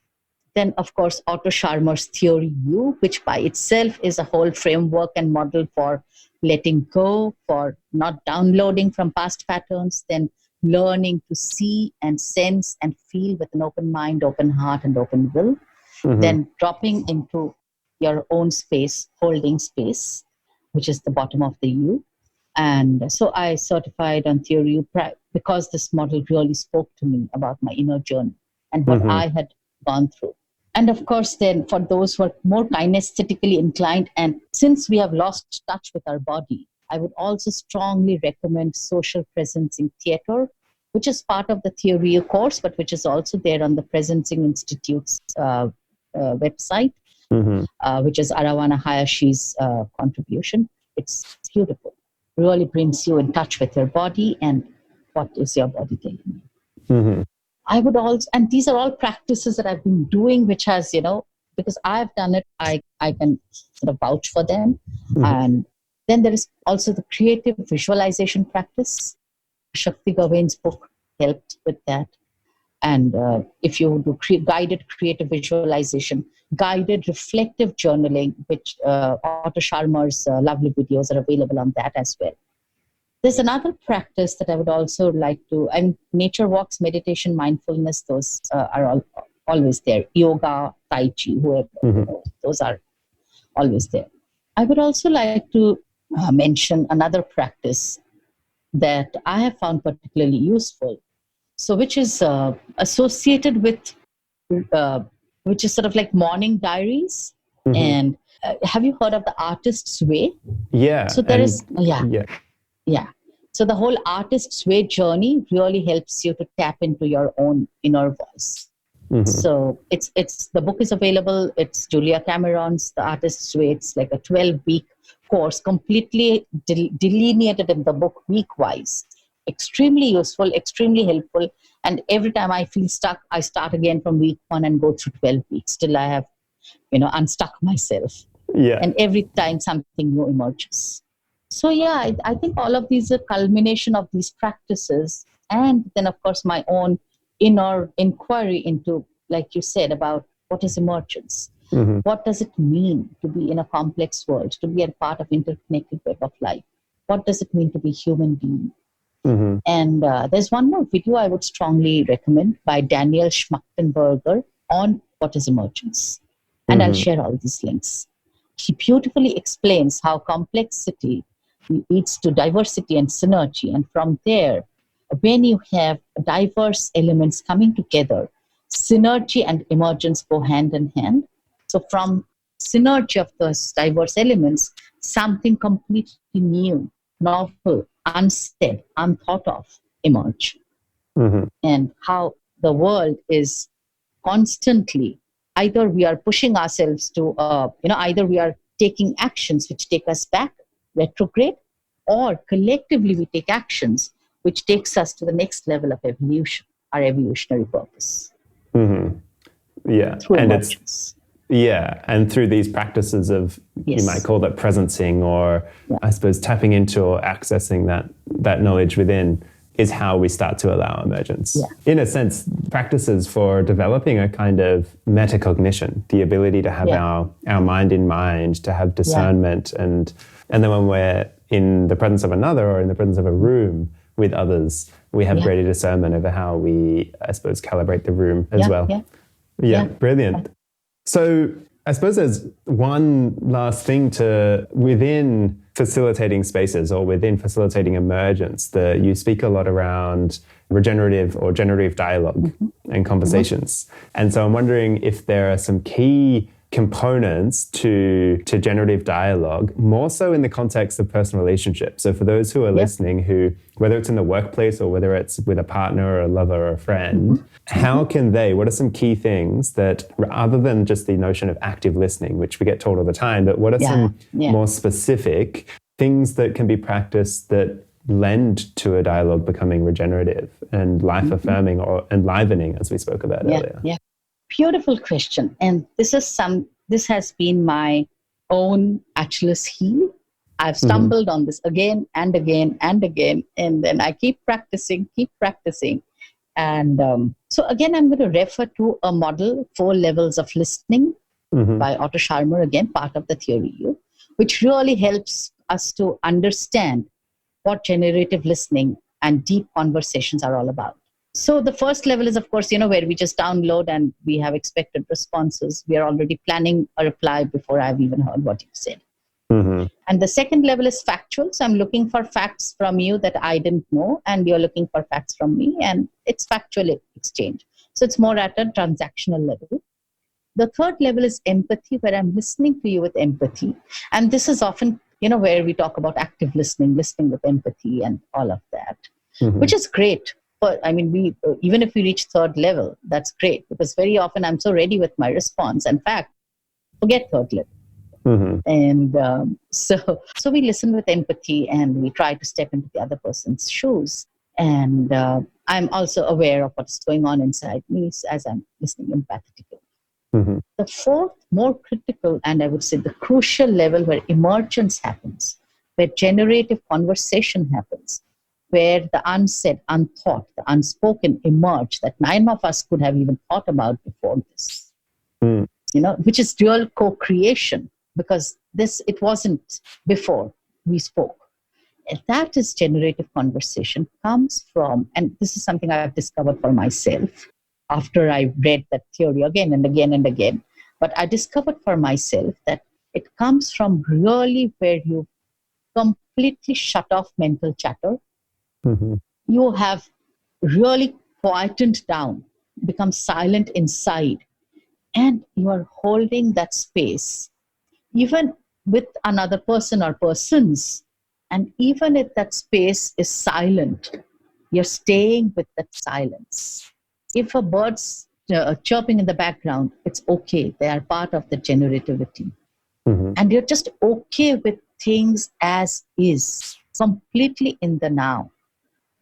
Then, of course, Otto Scharmer's Theory U, which by itself is a whole framework and model for letting go, for not downloading from past patterns, then learning to see and sense and feel with an open mind, open heart, and open will. Then dropping into your own space, holding space, which is the bottom of the U. And so I certified on Theory U because this model really spoke to me about my inner journey and what I had gone through. And of course, then for those who are more kinesthetically inclined, and since we have lost touch with our body, I would also strongly recommend Social Presencing Theater, which is part of the Theory U course, but which is also there on the Presencing Institute's website, which is Arawana Hayashi's contribution. It's beautiful. Really brings you in touch with your body and what is your body telling you. I would also, and these are all practices that I've been doing, which has, because I've done it, I can sort of vouch for them. And then there is also the creative visualization practice. Shakti Gawaine's book helped with that. And if you do guided creative visualization, guided reflective journaling, which Otto Scharmer's lovely videos are available on that as well. There's another practice that I would also like to, and nature walks, meditation, mindfulness, those are always there. Yoga, Tai Chi, whoever, those are always there. I would also like to mention another practice that I have found particularly useful. So which is associated with, which is sort of like morning diaries. And have you heard of the Artist's Way? Yeah. So there is, yeah. So the whole Artist's Way journey really helps you to tap into your own inner voice. So it's the book is available. It's Julia Cameron's The Artist's Way. It's like a 12-week course, completely delineated in the book week-wise. Extremely useful, extremely helpful. And every time I feel stuck, I start again from week 1 and go through 12 weeks till I have, unstuck myself. Yeah. And every time something new emerges. So yeah, I think all of these are culmination of these practices. And then, of course, my own inner inquiry into, like you said, about what is emergence? What does it mean to be in a complex world, to be a part of interconnected web of life? What does it mean to be human being? And there's one more video I would strongly recommend by Daniel Schmachtenberger on what is emergence. And I'll share all these links. He beautifully explains how complexity leads to diversity and synergy. And from there, when you have diverse elements coming together, synergy and emergence go hand in hand. So from synergy of those diverse elements, something completely new, novel, unsaid, unthought of emerge, and how the world is constantly, either we are pushing ourselves to, either we are taking actions which take us back, retrograde, or collectively we take actions which takes us to the next level of evolution, our evolutionary purpose. Yeah. Through And emergence. and through these practices of, Yes. you might call that presencing, or I suppose tapping into or accessing that knowledge within, is how we start to allow emergence. Yeah. In a sense, practices for developing a kind of metacognition, the ability to have our mind in mind, to have discernment, and then when we're in the presence of another or in the presence of a room with others, we have greater discernment over how we, I suppose, calibrate the room as well. Yeah, brilliant. So I suppose there's one last thing within facilitating spaces or within facilitating emergence, that you speak a lot around regenerative or generative dialogue and conversations. And so I'm wondering if there are some key components to generative dialogue, more so in the context of personal relationships. So for those who are listening, who, whether it's in the workplace or whether it's with a partner or a lover or a friend, how can what are some key things that, other than just the notion of active listening, which we get told all the time, but what are some more specific things that can be practiced that lend to a dialogue becoming regenerative and life-affirming or enlivening, as we spoke about earlier? Yeah. Beautiful question. And this has been my own Achilles heel. I've stumbled on this again and again and again. And then I keep practicing. And so again, I'm going to refer to a model, 4 levels of listening by Otto Scharmer, again, part of the theory, which really helps us to understand what generative listening and deep conversations are all about. So the first level is, of course, where we just download and we have expected responses. We are already planning a reply before I've even heard what you said. And the second level is factual. So I'm looking for facts from you that I didn't know, and you're looking for facts from me, and it's factual exchange. So it's more at a transactional level. The third level is empathy, where I'm listening to you with empathy. And this is often, where we talk about active listening with empathy and all of that, which is great. But I mean, even if we reach third level, that's great, because very often I'm so ready with my response. In fact, forget third level. And so we listen with empathy and we try to step into the other person's shoes. And I'm also aware of what's going on inside me as I'm listening empathetically. The fourth, more critical, and I would say the crucial level, where emergence happens, where generative conversation happens, where the unsaid, unthought, the unspoken emerge that none of us could have even thought about before this, which is real co-creation, because it wasn't before we spoke. And that is generative conversation, comes from, and this is something I've discovered for myself after I read that theory again and again and again, but I discovered for myself that it comes from really where you completely shut off mental chatter. You have really quietened down, become silent inside, and you are holding that space, even with another person or persons. And even if that space is silent, you're staying with that silence. If a bird's chirping in the background, it's okay. They are part of the generativity. And you're just okay with things as is, completely in the now.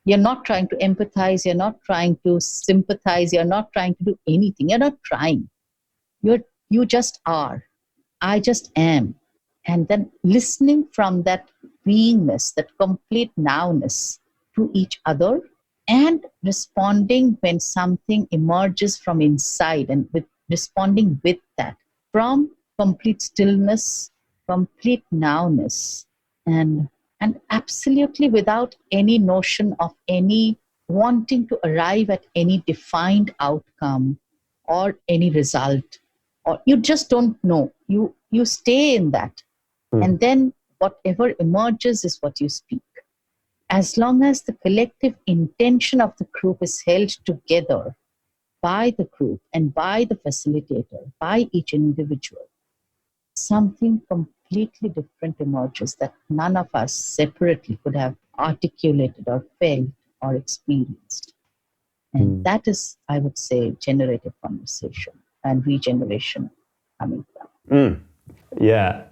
You're not trying to empathize. You're not trying to sympathize. You're not trying to do anything. You're not trying. You just are. I just am. And then listening from that beingness, that complete nowness to each other, and responding when something emerges from inside, and responding with that from complete stillness, complete nowness, and absolutely without any notion of any wanting to arrive at any defined outcome or any result, or you just don't know. You stay in that, and then whatever emerges is what you speak. As long as the collective intention of the group is held together by the group and by the facilitator, by each individual, something completely different emerges that none of us separately could have articulated or felt or experienced. And that is, I would say, generative conversation and regeneration coming from. Yeah.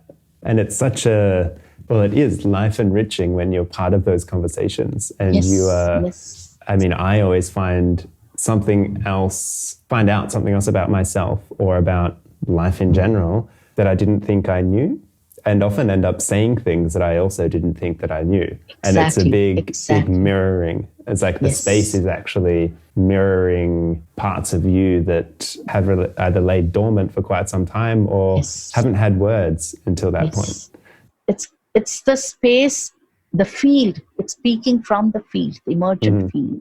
And it's such a, well, it is life enriching when you're part of those conversations. And Yes. I mean, I always find out something else about myself or about life in general that I didn't think I knew, and often end up saying things that I also didn't think that I knew. And it's a big mirroring. It's like the space is actually mirroring parts of you that have either laid dormant for quite some time or haven't had words until that point. It's the space, the field. It's speaking from the field, the emergent field.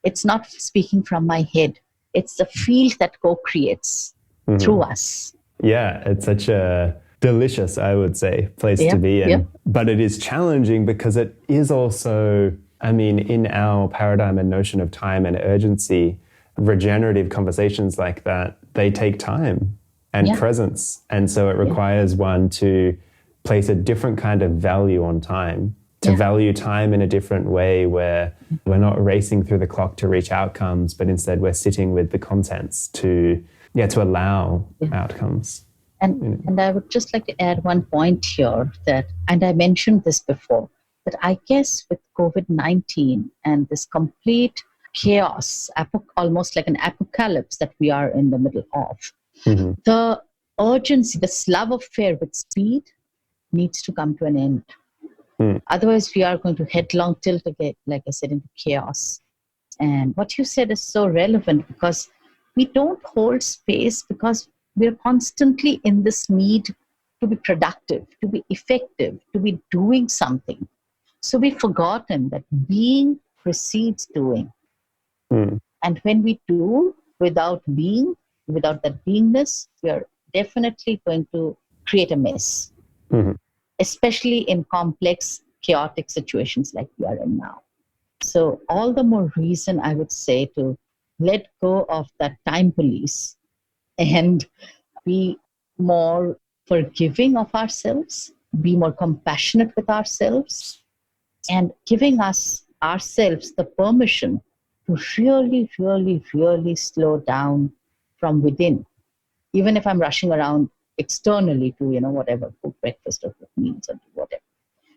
It's not speaking from my head. It's the field that co-creates through us. Yeah, it's such a delicious, I would say, place to be in. But it is challenging because it is also, I mean, in our paradigm and notion of time and urgency, regenerative conversations like that, they take time and presence. And so it requires one to place a different kind of value on time, to value time in a different way where we're not racing through the clock to reach outcomes, but instead we're sitting with the contents to allow outcomes. And I would just like to add one point here that, and I mentioned this before, that I guess with COVID-19 and this complete chaos, almost like an apocalypse that we are in the middle of, the urgency, this love affair with speed needs to come to an end. Otherwise, we are going to headlong tilt again, like I said, into chaos. And what you said is so relevant because we don't hold space because we're constantly in this need to be productive, to be effective, to be doing something. So we've forgotten that being precedes doing. And when we do without being, without that beingness, we are definitely going to create a mess. Especially in complex, chaotic situations like we are in now. So all the more reason, I would say, to let go of that time police and be more forgiving of ourselves, be more compassionate with ourselves, and giving ourselves the permission to really, really, really slow down from within. Even if I'm rushing around externally to, whatever, cook breakfast or cook meals or whatever.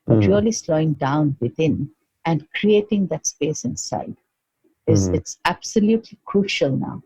But really slowing down within and creating that space inside it's absolutely crucial now,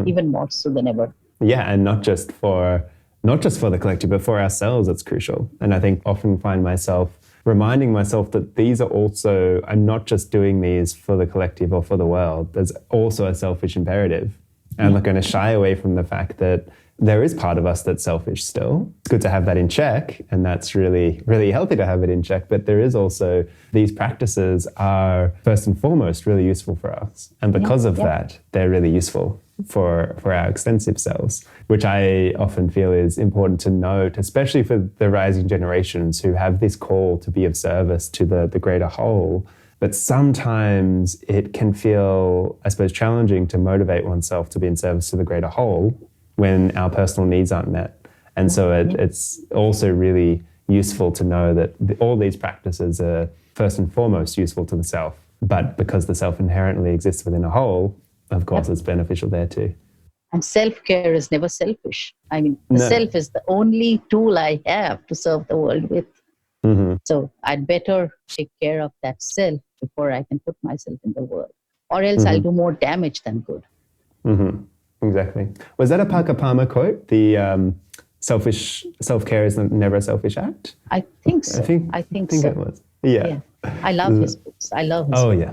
even more so than ever. Yeah, and not just for the collective, but for ourselves, it's crucial. And I think often find myself reminding myself that these are also, I'm not just doing these for the collective or for the world. There's also a selfish imperative. And I'm not going to shy away from the fact that there is part of us that's selfish still. It's good to have that in check, and that's really, really healthy to have it in check. But there is also, these practices are first and foremost really useful for us. And because of that, they're really useful for our extensive selves, which I often feel is important to note, especially for the rising generations who have this call to be of service to the greater whole. But sometimes it can feel, I suppose, challenging to motivate oneself to be in service to the greater whole when our personal needs aren't met. And so it's also really useful to know that all these practices are first and foremost useful to the self. But because the self inherently exists within a whole, of course, it's beneficial there too. And self-care is never selfish. I mean, the self is the only tool I have to serve the world with. So I'd better take care of that self before I can put myself in the world. Or else I'll do more damage than good. Exactly. Was that a Pakapama quote? The self-care is never a selfish act? I think so. I think so. It was. Yeah. I love his books. I love his book. Yeah.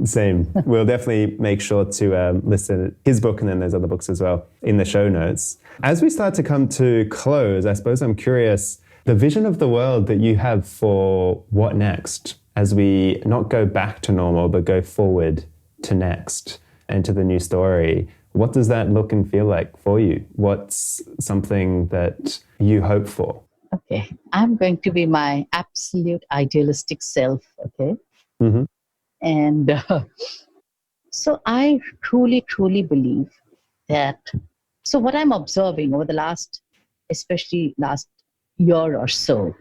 Same. We'll definitely make sure to listen to his book, and then there's other books as well in the show notes. As we start to come to close, I suppose I'm curious, the vision of the world that you have for what next, as we not go back to normal, but go forward to next and to the new story. What does that look and feel like for you? What's something that you hope for? Okay. I'm going to be my absolute idealistic self, okay? And so I truly, truly believe that, so what I'm observing over the especially last year or so,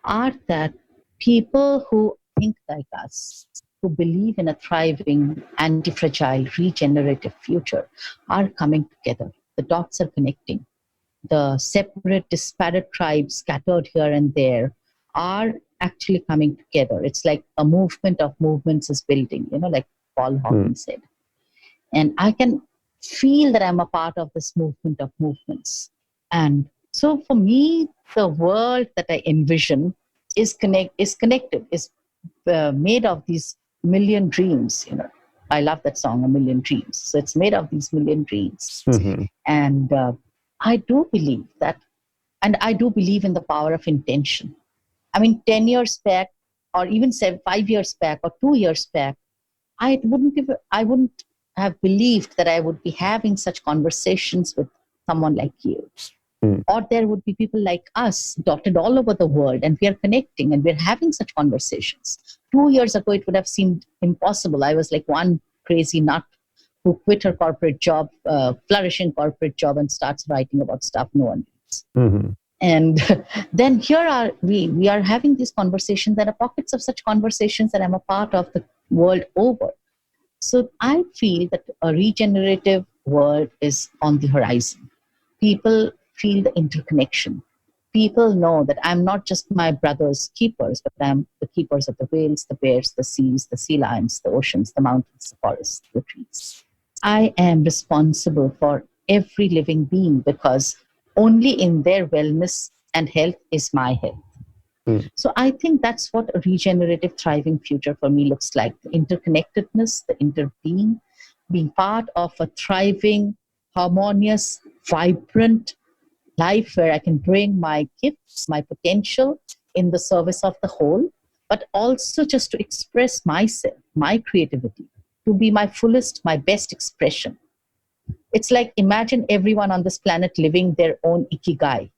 are that people who think like us, who believe in a thriving, anti-fragile, regenerative future are coming together. The dots are connecting. The separate, disparate tribes scattered here and there are actually coming together. It's like a movement of movements is building, like Paul Hawkins said. And I can feel that I'm a part of this movement of movements. And so for me, the world that I envision is connected, is made of these million dreams. I love that song, A Million Dreams. So it's made of these million dreams. Mm-hmm. And I do believe that, and I do believe in the power of intention. 10 years back, or even 5 years back, or 2 years back, I wouldn't have believed that I would be having such conversations with someone like you. Or there would be people like us dotted all over the world, and we are connecting and we're having such conversations. 2 years ago, it would have seemed impossible. I was like one crazy nut who quit her corporate job, flourishing corporate job, and starts writing about stuff no one reads. Mm-hmm. And then here are we are having these conversations. There are pockets of such conversations that I'm a part of the world over. So I feel that a regenerative world is on the horizon. People feel the interconnection. People know that I'm not just my brother's keepers, but I'm the keepers of the whales, the bears, the seas, the sea lions, the oceans, the mountains, the forests, the trees. I am responsible for every living being because only in their wellness and health is my health. So I think that's what a regenerative, thriving future for me looks like. The interconnectedness, the interbeing, being part of a thriving, harmonious, vibrant life where I can bring my gifts, my potential in the service of the whole, but also just to express myself, my creativity, to be my fullest, my best expression. It's like, imagine everyone on this planet living their own ikigai.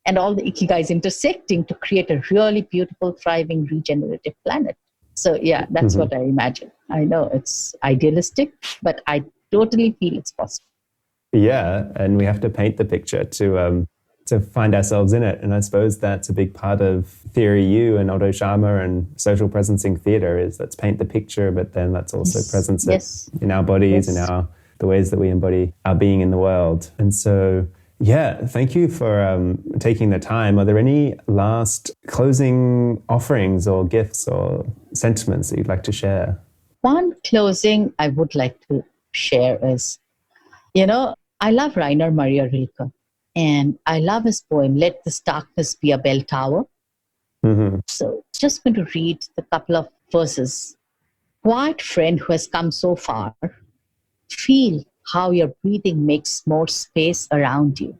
And all the ikigais intersecting to create a really beautiful, thriving, regenerative planet. So yeah, that's what I imagine. I know it's idealistic, but I totally feel it's possible. Yeah, and we have to paint the picture to find ourselves in it. And I suppose that's a big part of Theory U and Otto Scharmer and social presencing theatre is let's paint the picture, but then let's also presence it in our bodies, in the ways that we embody our being in the world. And so, yeah, thank you for taking the time. Are there any last closing offerings or gifts or sentiments that you'd like to share? One closing I would like to share is, I love Rainer Maria Rilke, and I love his poem, Let This Darkness Be a Bell Tower. So just going to read a couple of verses. Quiet friend who has come so far, feel how your breathing makes more space around you.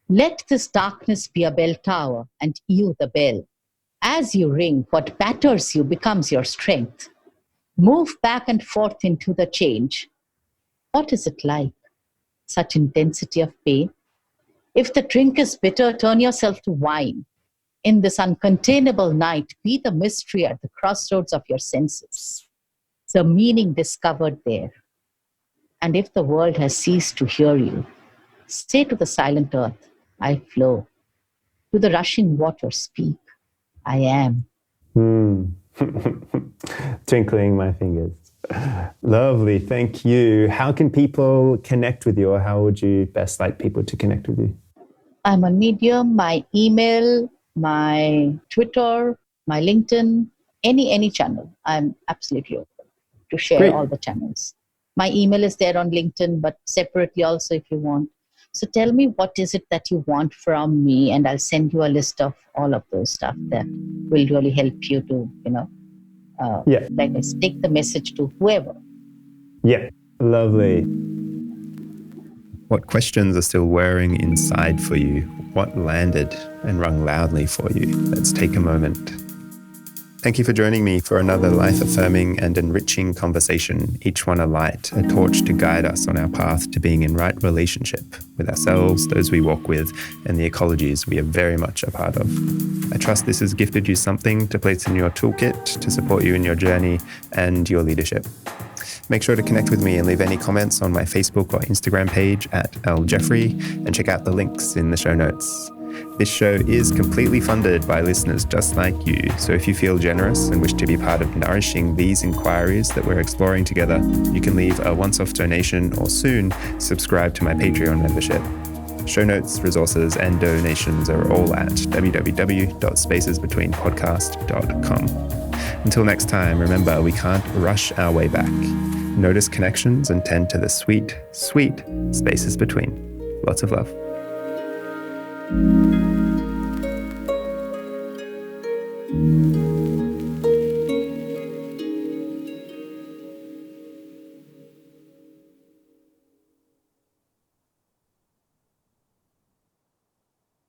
Let this darkness be a bell tower, and you the bell. As you ring, what batters you becomes your strength. Move back and forth into the change. What is it like? Such intensity of pain? If the drink is bitter, turn yourself to wine. In this uncontainable night, be the mystery at the crossroads of your senses. The meaning discovered there. And if the world has ceased to hear you, say to the silent earth, I flow. To the rushing water, speak, I am. Twinkling my fingers. Lovely, thank you. How can people connect with you, or how would you best like people to connect with you? I'm on Medium, my email, my Twitter, my LinkedIn, any channel. I'm absolutely open to share all the channels. My email is there on LinkedIn, but separately also if you want. So tell me what is it that you want from me, and I'll send you a list of all of those stuff that will really help you to, like I said, take the message to whoever. Yeah, lovely. What questions are still whirring inside for you? What landed and rung loudly for you? Let's take a moment. Thank you for joining me for another life-affirming and enriching conversation, each one a light, a torch to guide us on our path to being in right relationship with ourselves, those we walk with, and the ecologies we are very much a part of. I trust this has gifted you something to place in your toolkit to support you in your journey and your leadership. Make sure to connect with me and leave any comments on my Facebook or Instagram page at ljeffrey, and check out the links in the show notes. This show is completely funded by listeners just like you, so if you feel generous and wish to be part of nourishing these inquiries that we're exploring together, you can leave a once-off donation or soon subscribe to my Patreon membership. Show notes, resources, and donations are all at www.spacesbetweenpodcast.com. Until next time, remember, we can't rush our way back. Notice connections and tend to the sweet, sweet spaces between. Lots of love.